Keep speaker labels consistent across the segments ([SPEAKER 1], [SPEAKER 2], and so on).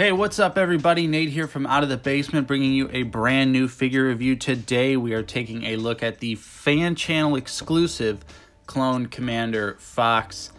[SPEAKER 1] Hey, what's up everybody? Nate here from Out of the Basement, bringing you a brand new figure review. Today we are taking a look at the fan channel exclusive clone Commander Fox.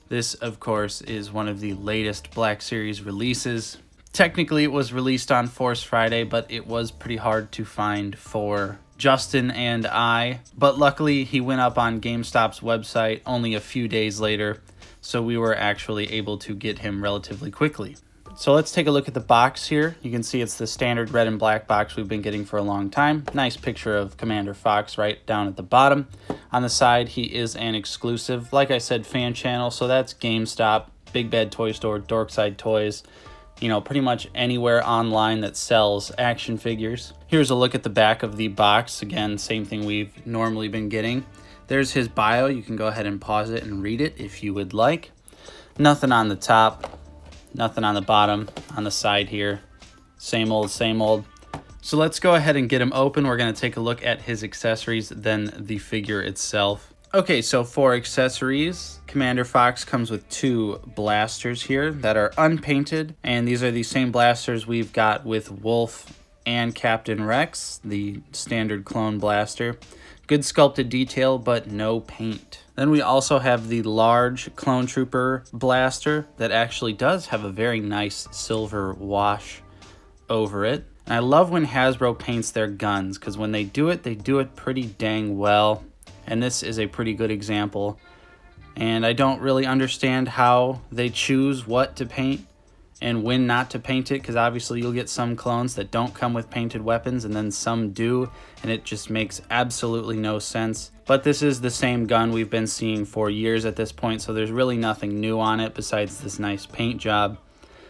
[SPEAKER 1] This, of course, is one of the latest Black Series releases. Technically it was released on Force Friday, but it was pretty hard to find for Justin and I. But luckily he went up on GameStop's website only a few days later, so we were actually able to get him relatively quickly. So let's take a look at the box here. You can see it's the standard red and black box we've been getting for a long time. Nice picture of Commander Fox right down at the bottom. On the side, he is an exclusive, like I said, fan channel. So that's GameStop, Big Bad Toy Store, Dorkside Toys, you know, pretty much anywhere online that sells action figures. Here's a look at the back of the box. Again, same thing we've normally been getting. There's his bio. You can go ahead and pause it and read it if you would like. Nothing on the top. Nothing on the bottom, on the side here. Same old, same old. So let's go ahead and get him open. We're going to take a look at his accessories, then the figure itself. Okay, so for accessories, Commander Fox comes with two blasters here that are unpainted. And these are the same blasters we've got with Wolf and Captain Rex, the standard clone blaster. Good sculpted detail, but no paint. Then we also have the large Clone Trooper blaster that actually does have a very nice silver wash over it. And I love when Hasbro paints their guns, because when they do it pretty dang well. And this is a pretty good example. And I don't really understand how they choose what to paint and when not to paint it, because obviously you'll get some clones that don't come with painted weapons and then some do, and it just makes absolutely no sense. But this is the same gun we've been seeing for years at this point, so there's really nothing new on it besides this nice paint job.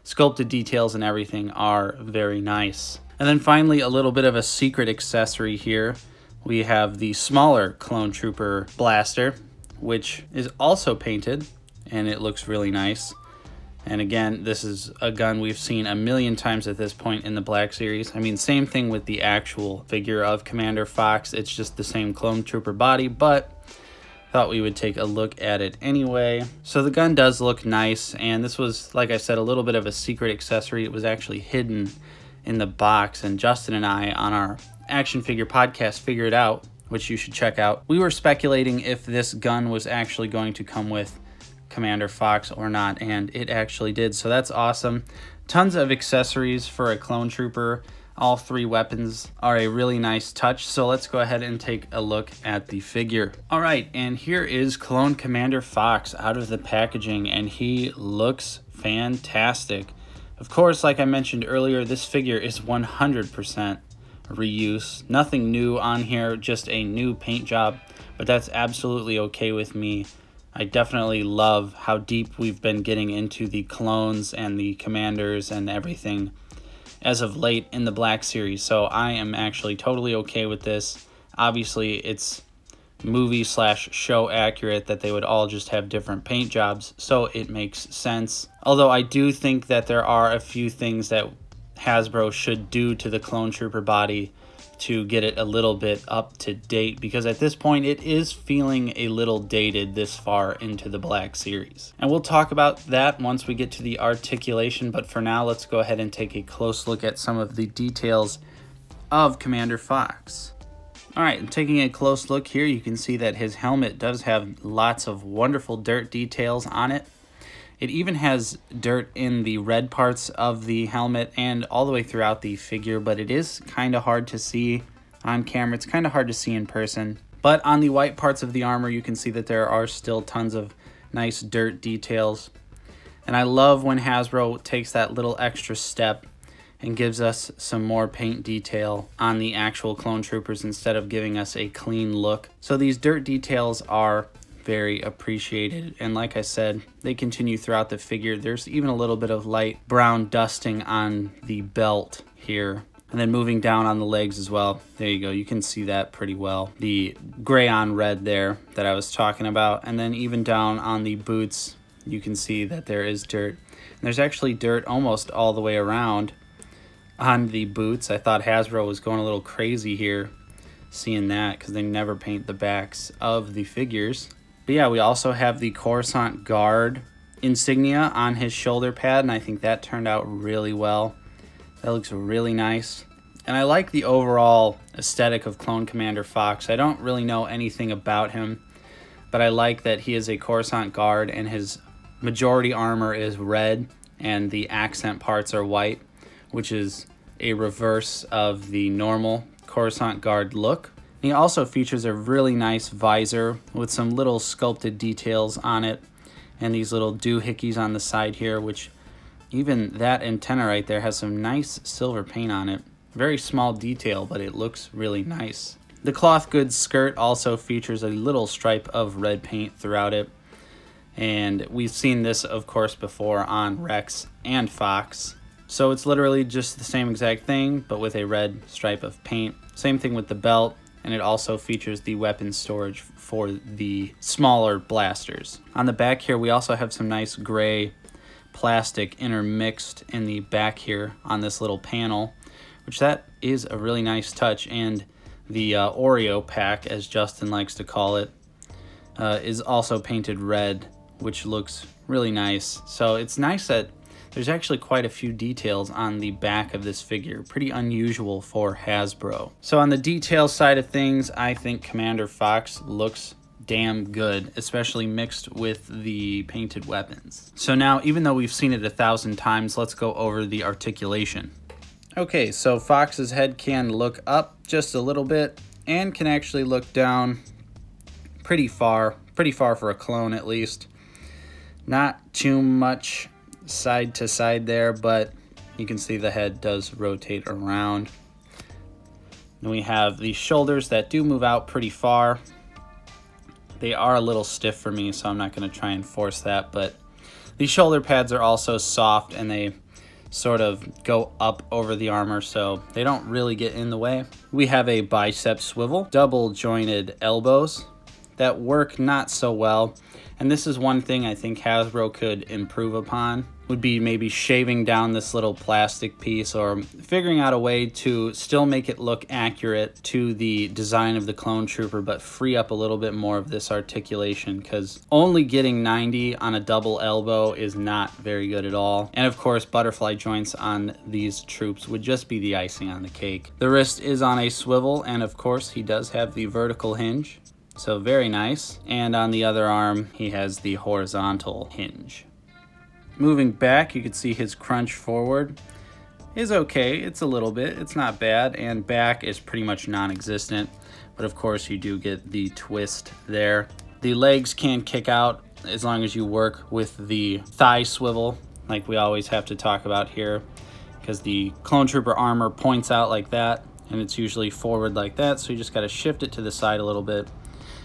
[SPEAKER 1] Sculpted details and everything are very nice. And then finally, a little bit of a secret accessory here. We have the smaller Clone Trooper blaster, which is also painted, and it looks really nice. And again, this is a gun we've seen a million times at this point in the Black Series. I mean, same thing with the actual figure of Commander Fox. It's just the same Clone Trooper body, but thought we would take a look at it anyway. So the gun does look nice, and this was, like I said, a little bit of a secret accessory. It was actually hidden in the box, and Justin and I, on our action figure podcast, figured it out, which you should check out. We were speculating if this gun was actually going to come with Commander Fox or not, and it actually did, so that's awesome. Tons of accessories for a Clone Trooper. All three weapons are a really nice touch, so let's go ahead and take a look at the figure. All right, and here is Clone Commander Fox out of the packaging, and he looks fantastic. Of course, like I mentioned earlier, this figure is 100% reuse. Nothing new on here, just a new paint job, but that's absolutely okay with me. I definitely love how deep we've been getting into the clones and the commanders and everything as of late in the Black Series, so I am actually totally okay with this. Obviously, it's movie/show accurate that they would all just have different paint jobs, so it makes sense. Although I do think that there are a few things that Hasbro should do to the Clone Trooper body to get it a little bit up to date, because at this point it is feeling a little dated this far into the Black Series. And we'll talk about that once we get to the articulation, but for now let's go ahead and take a close look at some of the details of Commander Fox. Alright, and taking a close look here, you can see that his helmet does have lots of wonderful dirt details on it. It even has dirt in the red parts of the helmet and all the way throughout the figure, but it is kind of hard to see on camera. It's kind of hard to see in person. But on the white parts of the armor, you can see that there are still tons of nice dirt details. And I love when Hasbro takes that little extra step and gives us some more paint detail on the actual Clone Troopers instead of giving us a clean look. So these dirt details are very appreciated, and like I said, they continue throughout the figure. There's even a little bit of light brown dusting on the belt here, and then moving down on the legs as well. There you go, you can see that pretty well, the gray on red there that I was talking about. And then even down on the boots, you can see that there is dirt, and there's actually dirt almost all the way around on the boots. I thought Hasbro was going a little crazy here seeing that, because they never paint the backs of the figures. But yeah, we also have the Coruscant Guard insignia on his shoulder pad, and I think that turned out really well. That looks really nice. And I like the overall aesthetic of Clone Commander Fox. I don't really know anything about him, but I like that he is a Coruscant Guard and his majority armor is red and the accent parts are white, which is a reverse of the normal Coruscant Guard look. He also features a really nice visor with some little sculpted details on it and these little doohickeys on the side here, which even that antenna right there has some nice silver paint on it. Very small detail, but it looks really nice. The cloth goods skirt also features a little stripe of red paint throughout it. And we've seen this, of course, before on Rex and Fox. So it's literally just the same exact thing, but with a red stripe of paint. Same thing with the belt, and it also features the weapon storage for the smaller blasters. On the back here, we also have some nice gray plastic intermixed in the back here on this little panel, which that is a really nice touch. And the Oreo pack, as Justin likes to call it, is also painted red, which looks really nice. So it's nice that there's actually quite a few details on the back of this figure, pretty unusual for Hasbro. So on the detail side of things, I think Commander Fox looks damn good, especially mixed with the painted weapons. So now, even though we've seen it 1,000 times, let's go over the articulation. Okay, so Fox's head can look up just a little bit and can actually look down pretty far for a clone at least. Not too much side to side there, but you can see the head does rotate around. Then we have the shoulders that do move out pretty far. They are a little stiff for me, so I'm not going to try and force that, but the shoulder pads are also soft and they sort of go up over the armor, so they don't really get in the way. We have a bicep swivel, double jointed elbows that work not so well, and this is one thing I think Hasbro could improve upon, would be maybe shaving down this little plastic piece or figuring out a way to still make it look accurate to the design of the clone trooper, but free up a little bit more of this articulation, because only getting 90 on a double elbow is not very good at all. And of course, butterfly joints on these troops would just be the icing on the cake. The wrist is on a swivel, and of course he does have the vertical hinge, so very nice. And on the other arm, he has the horizontal hinge. Moving back, you can see his crunch forward is okay. It's a little bit, it's not bad, and back is pretty much non-existent, but of course you do get the twist there. The legs can kick out as long as you work with the thigh swivel, like we always have to talk about here, because the clone trooper armor points out like that, and it's usually forward like that, so you just got to shift it to the side a little bit,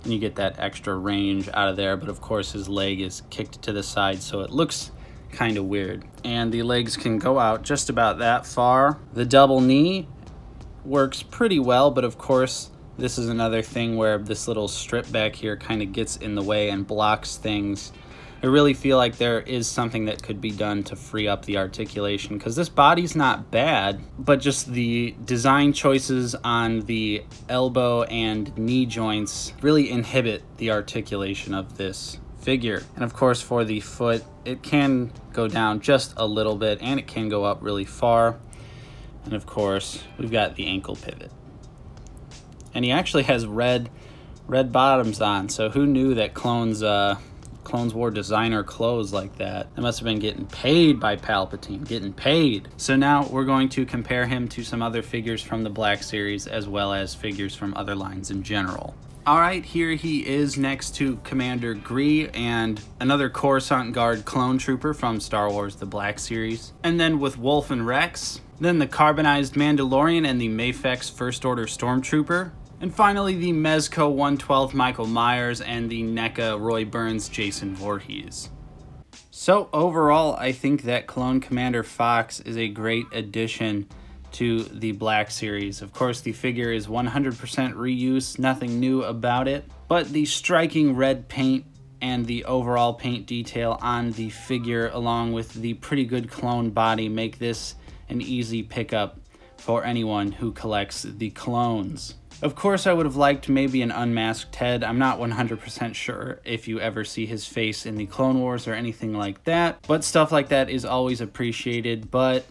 [SPEAKER 1] and you get that extra range out of there. But of course his leg is kicked to the side, so it looks kind of weird. And the legs can go out just about that far. The double knee works pretty well, but of course this is another thing where this little strip back here kind of gets in the way and blocks things. I really feel like there is something that could be done to free up the articulation, because this body's not bad, but just the design choices on the elbow and knee joints really inhibit the articulation of this figure. And of course for the foot, it can go down just a little bit and it can go up really far. And of course we've got the ankle pivot, and he actually has red bottoms on, so who knew that clones wore designer clothes like that? They must have been getting paid by Palpatine, getting paid. So now we're going to compare him to some other figures from the Black Series, as well as figures from other lines in general. All right, here he is next to Commander Gree and another Coruscant Guard clone trooper from Star Wars The Black Series. And then with Wolf and Rex, then the carbonized Mandalorian and the Mafex First Order Stormtrooper. And finally the Mezco 112 Michael Myers and the NECA Roy Burns Jason Voorhees. So overall, I think that Clone Commander Fox is a great addition to the Black Series. Of course, the figure is 100% reuse, nothing new about it, but the striking red paint and the overall paint detail on the figure, along with the pretty good clone body, make this an easy pickup for anyone who collects the clones. Of course, I would have liked maybe an unmasked head. I'm not 100% sure if you ever see his face in the Clone Wars or anything like that, but stuff like that is always appreciated. But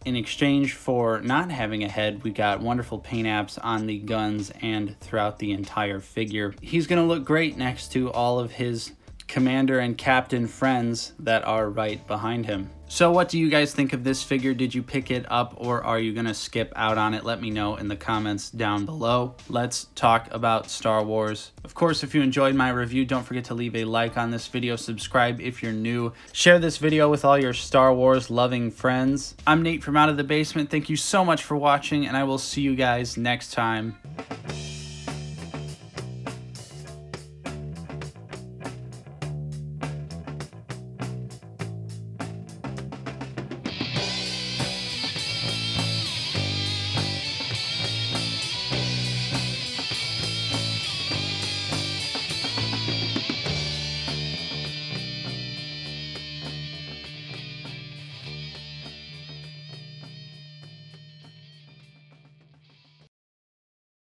[SPEAKER 1] in exchange for not having a head, we got wonderful paint apps on the guns and throughout the entire figure. He's going to look great next to all of his commander and captain friends that are right behind him. So what do you guys think of this figure? Did you pick it up or are you gonna skip out on it? Let me know in the comments down below. Let's talk about Star Wars. Of course, if you enjoyed my review, don't forget to leave a like on this video, subscribe if you're new, share this video with all your Star Wars loving friends. I'm Nate from Out of the Basement. Thank you so much for watching, and I will see you guys next time.